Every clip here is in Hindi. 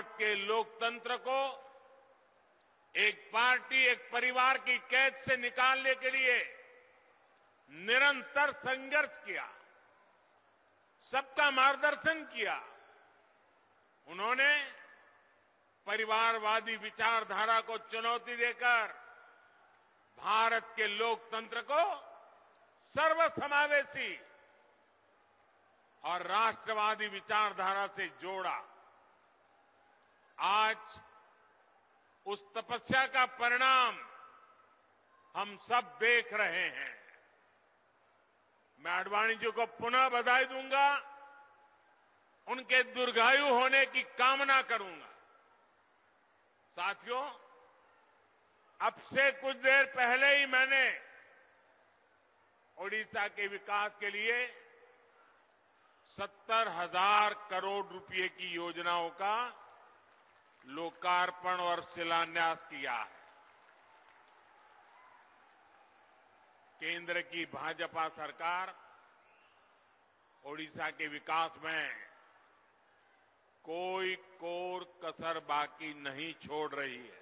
भारत के लोकतंत्र को एक पार्टी, एक परिवार की कैद से निकालने के लिए निरंतर संघर्ष किया, सबका मार्गदर्शन किया। उन्होंने परिवारवादी विचारधारा को चुनौती देकर भारत के लोकतंत्र को सर्वसमावेशी और राष्ट्रवादी विचारधारा से जोड़ा। आज उस तपस्या का परिणाम हम सब देख रहे हैं। मैं आडवाणी जी को पुनः बधाई दूंगा, उनके दीर्घायु होने की कामना करूंगा। साथियों, अब से कुछ देर पहले ही मैंने ओडिशा के विकास के लिए 70,000 करोड़ रुपए की योजनाओं का लोकार्पण और शिलान्यास किया है। केंद्र की भाजपा सरकार ओडिशा के विकास में कोई कोर कसर बाकी नहीं छोड़ रही है।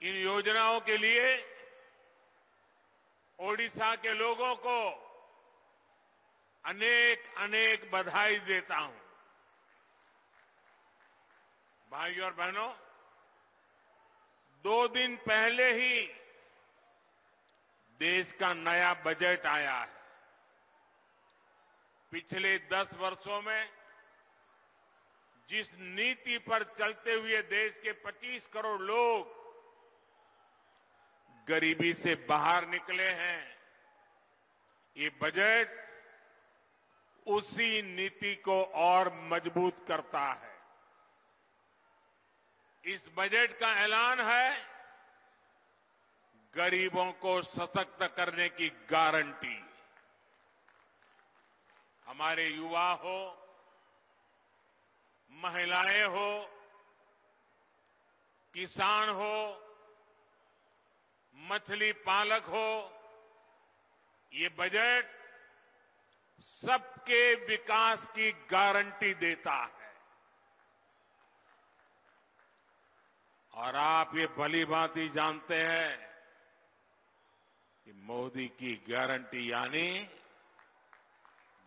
इन योजनाओं के लिए ओडिशा के लोगों को अनेक अनेक बधाई देता हूं। भाइयों और बहनों, 2 दिन पहले ही देश का नया बजट आया है। पिछले 10 वर्षों में जिस नीति पर चलते हुए देश के 25 करोड़ लोग गरीबी से बाहर निकले हैं, ये बजट उसी नीति को और मजबूत करता है। इस बजट का ऐलान है गरीबों को सशक्त करने की गारंटी। हमारे युवा हो, महिलाएं हो, किसान हो, मछली पालक हो, ये बजट सबके विकास की गारंटी देता है। और आप ये भलीभांति जानते हैं कि मोदी की गारंटी यानी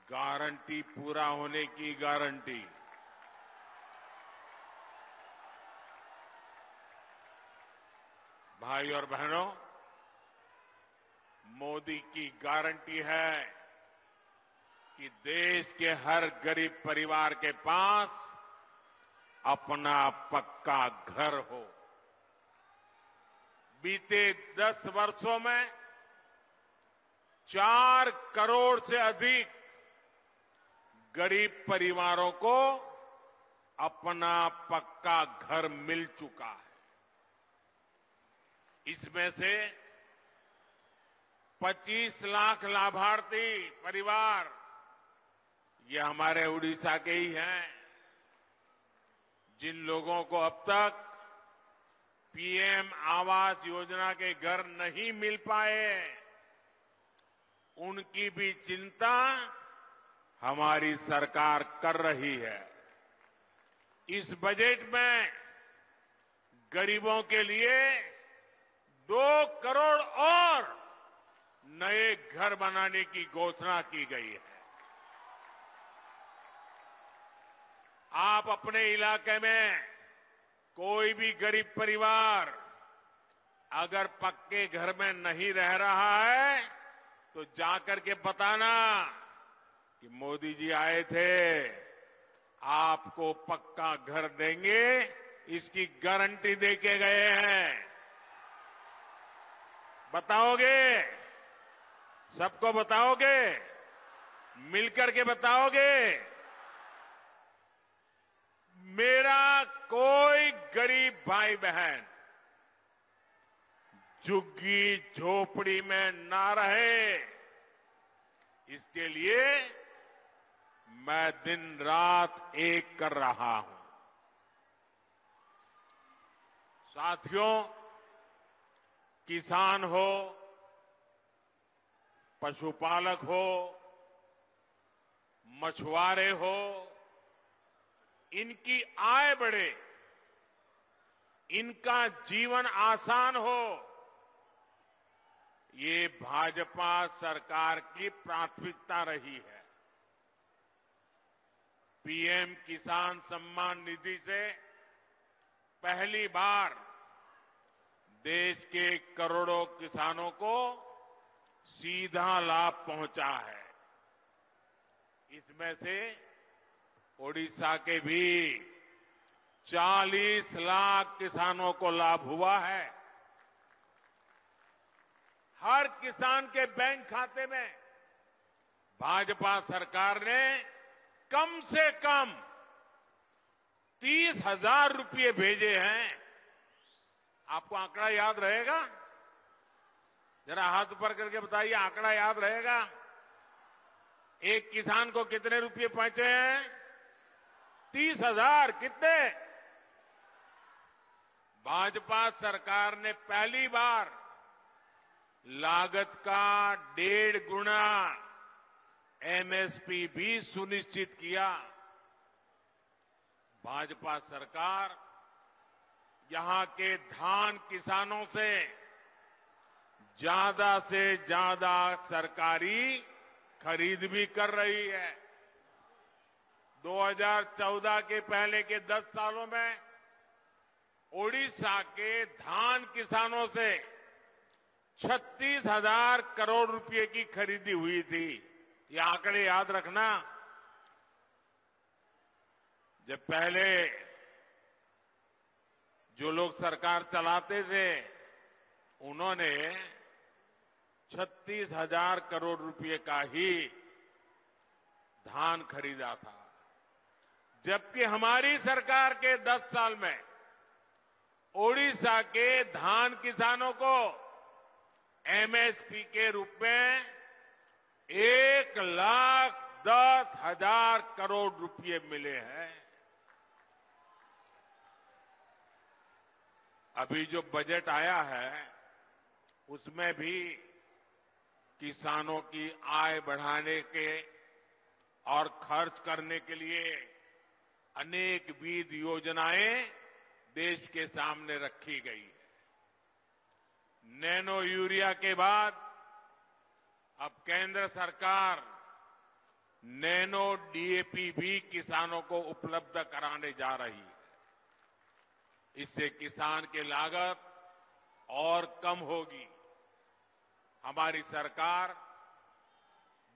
गारंटी पूरा होने की गारंटी। भाई और बहनों, मोदी की गारंटी है कि देश के हर गरीब परिवार के पास अपना पक्का घर हो। बीते 10 वर्षों में 4 करोड़ से अधिक गरीब परिवारों को अपना पक्का घर मिल चुका है। इसमें से 25 लाख लाभार्थी परिवार ये हमारे उड़ीसा के ही हैं, जिन लोगों को अब तक पीएम आवास योजना के घर नहीं मिल पाए, उनकी भी चिंता हमारी सरकार कर रही है। इस बजट में गरीबों के लिए 2 करोड़ और नए घर बनाने की घोषणा की गई है। आप अपने इलाके में कोई भी गरीब परिवार अगर पक्के घर में नहीं रह रहा है तो जाकर के बताना कि मोदी जी आए थे, आपको पक्का घर देंगे, इसकी गारंटी देके गए हैं। बताओगे? सबको बताओगे? मिलकर के बताओगे? मेरा कोई गरीब भाई बहन झुग्गी झोपड़ी में ना रहे, इसके लिए मैं दिन रात एक कर रहा हूं। साथियों, किसान हो, पशुपालक हो, मछुआरे हो, इनकी आय बढ़े, इनका जीवन आसान हो, ये भाजपा सरकार की प्राथमिकता रही है। पीएम किसान सम्मान निधि से पहली बार देश के करोड़ों किसानों को सीधा लाभ पहुंचा है। इसमें से ओडिशा के भी 40 लाख किसानों को लाभ हुआ है। हर किसान के बैंक खाते में भाजपा सरकार ने कम से कम 30,000 रुपये भेजे हैं। आपको आंकड़ा याद रहेगा? जरा हाथ ऊपर करके बताइए, आंकड़ा याद रहेगा? एक किसान को कितने रुपये पहुंचे हैं? 30,000। कितने? भाजपा सरकार ने पहली बार लागत का 1.5 गुना एमएसपी भी सुनिश्चित किया। भाजपा सरकार यहां के धान किसानों से ज्यादा सरकारी खरीद भी कर रही है। 2014 के पहले के 10 सालों में ओडिशा के धान किसानों से 36,000 करोड़ रुपए की खरीदी हुई थी। ये आंकड़े याद रखना। जब पहले जो लोग सरकार चलाते थे उन्होंने 36,000 करोड़ रुपए का ही धान खरीदा था, जबकि हमारी सरकार के 10 साल में ओडिशा के धान किसानों को एमएसपी के रूप में 1,10,000 करोड़ रुपए मिले हैं। अभी जो बजट आया है उसमें भी किसानों की आय बढ़ाने के और खर्च करने के लिए अनेक विविध योजनाएं देश के सामने रखी गई है। नैनो यूरिया के बाद अब केंद्र सरकार नैनो डीएपी भी किसानों को उपलब्ध कराने जा रही है। इससे किसान की लागत और कम होगी। हमारी सरकार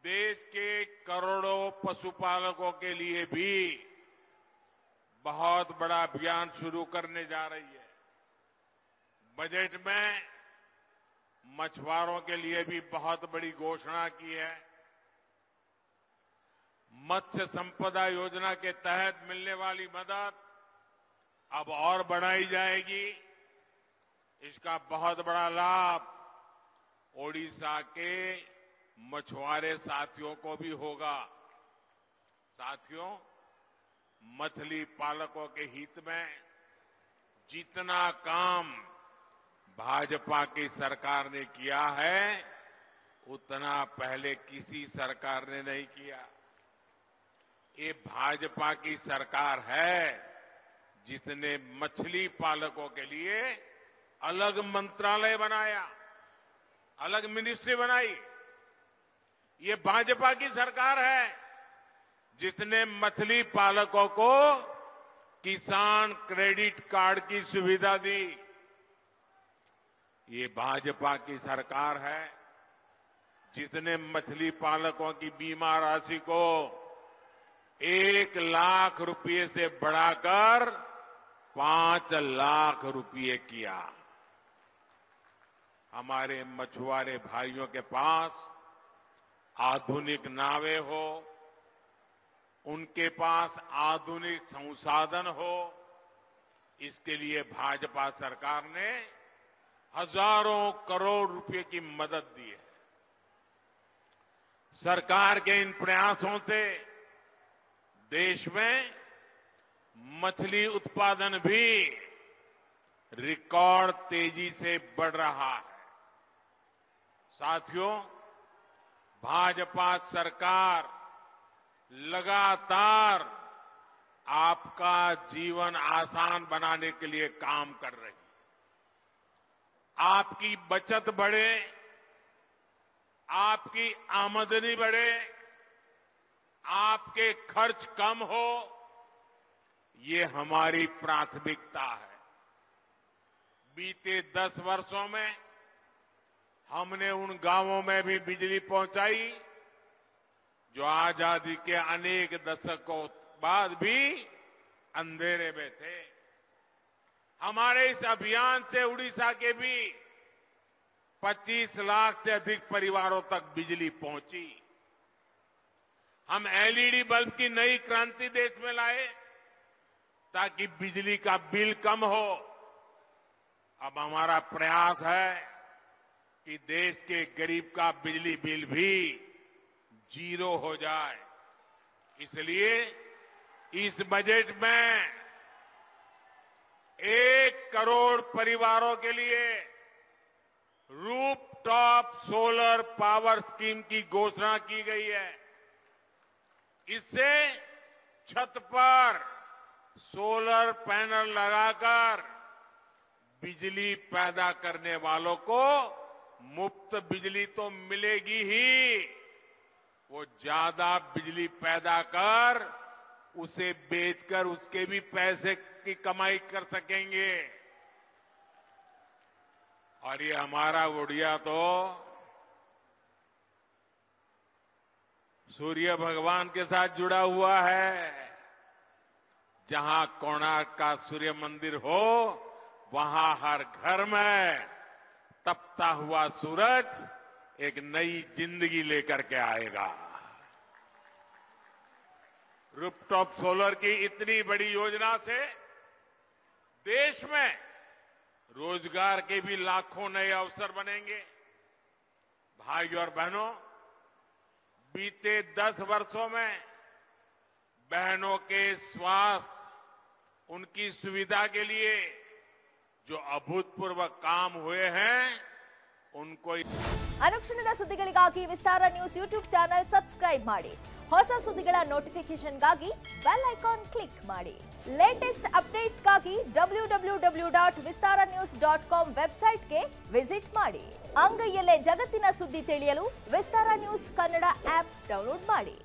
देश के करोड़ों पशुपालकों के लिए भी बहुत बड़ा अभियान शुरू करने जा रही है। बजट में मछुआरों के लिए भी बहुत बड़ी घोषणा की है। मत्स्य संपदा योजना के तहत मिलने वाली मदद अब और बढ़ाई जाएगी। इसका बहुत बड़ा लाभ ओडिशा के मछुआरे साथियों को भी होगा। साथियों, मछली पालकों के हित में जितना काम भाजपा की सरकार ने किया है उतना पहले किसी सरकार ने नहीं किया। ये भाजपा की सरकार है जिसने मछली पालकों के लिए अलग मंत्रालय बनाया, अलग मिनिस्ट्री बनाई। ये भाजपा की सरकार है जिसने मछली पालकों को किसान क्रेडिट कार्ड की सुविधा दी। ये भाजपा की सरकार है जिसने मछली पालकों की बीमा राशि को 1 लाख रुपए से बढ़ाकर 5 लाख रुपए किया। हमारे मछुआरे भाइयों के पास आधुनिक नावें हो, उनके पास आधुनिक संसाधन हो, इसके लिए भाजपा सरकार ने हजारों करोड़ रुपए की मदद दी है। सरकार के इन प्रयासों से देश में मछली उत्पादन भी रिकॉर्ड तेजी से बढ़ रहा है। साथियों, भाजपा सरकार लगातार आपका जीवन आसान बनाने के लिए काम कर रही। आपकी बचत बढ़े, आपकी आमदनी बढ़े, आपके खर्च कम हो, ये हमारी प्राथमिकता है। बीते 10 वर्षों में हमने उन गांवों में भी बिजली पहुंचाई जो आजादी के अनेक दशकों बाद भी अंधेरे में थे। हमारे इस अभियान से उड़ीसा के भी 25 लाख से अधिक परिवारों तक बिजली पहुंची। हम एलईडी बल्ब की नई क्रांति देश में लाए ताकि बिजली का बिल कम हो। अब हमारा प्रयास है कि देश के गरीब का बिजली बिल भी 0 हो जाए। इसलिए इस बजट में 1 करोड़ परिवारों के लिए रूफटॉप सोलर पावर स्कीम की घोषणा की गई है। इससे छत पर सोलर पैनल लगाकर बिजली पैदा करने वालों को मुफ्त बिजली तो मिलेगी ही, वो ज्यादा बिजली पैदा कर उसे बेचकर उसके भी पैसे की कमाई कर सकेंगे। और ये हमारा उड़िया तो सूर्य भगवान के साथ जुड़ा हुआ है। जहां कोणार्क का सूर्य मंदिर हो, वहां हर घर में तपता हुआ सूरज एक नई जिंदगी लेकर के आएगा। रूफटॉप सोलर की इतनी बड़ी योजना से देश में रोजगार के भी लाखों नए अवसर बनेंगे। भाइयों और बहनों, बीते 10 वर्षों में बहनों के स्वास्थ्य, उनकी सुविधा के लिए जो अभूतपूर्व काम हुए हैं उनको ಅನುಕ್ಷಣದ ಸುದ್ದಿಗಳಿಗಾಗಿ ವಿಸ್ತಾರ ನ್ಯೂಸ್ ಯೂಟ್ಯೂಬ್ ಚಾನೆಲ್ ಸಬ್ಸ್ಕ್ರೈಬ್ ಮಾಡಿ. ಹೊಸ ಸುದ್ದಿಗಳ ನೋಟಿಫಿಕೇಶನ್ಗಾಗಿ ಬೆಲ್ ಐಕಾನ್ ಕ್ಲಿಕ್ ಮಾಡಿ. ಲೇಟೆಸ್ಟ್ ಅಪ್ಡೇಟ್ಸ್ಗಾಗಿ www.vistaranews.com ವೆಬ್ಸೈಟ್ಗೆ ವಿಸಿಟ್ ಮಾಡಿ. ಅಂಗೈಯಲ್ಲೇ ಜಗತ್ತಿನ ಸುದ್ದಿ ತಿಳಿಯಲು ವಿಸ್ತಾರ ನ್ಯೂಸ್ ಕನ್ನಡ ಆಪ್ ಡೌನ್ಲೋಡ್ ಮಾಡಿ.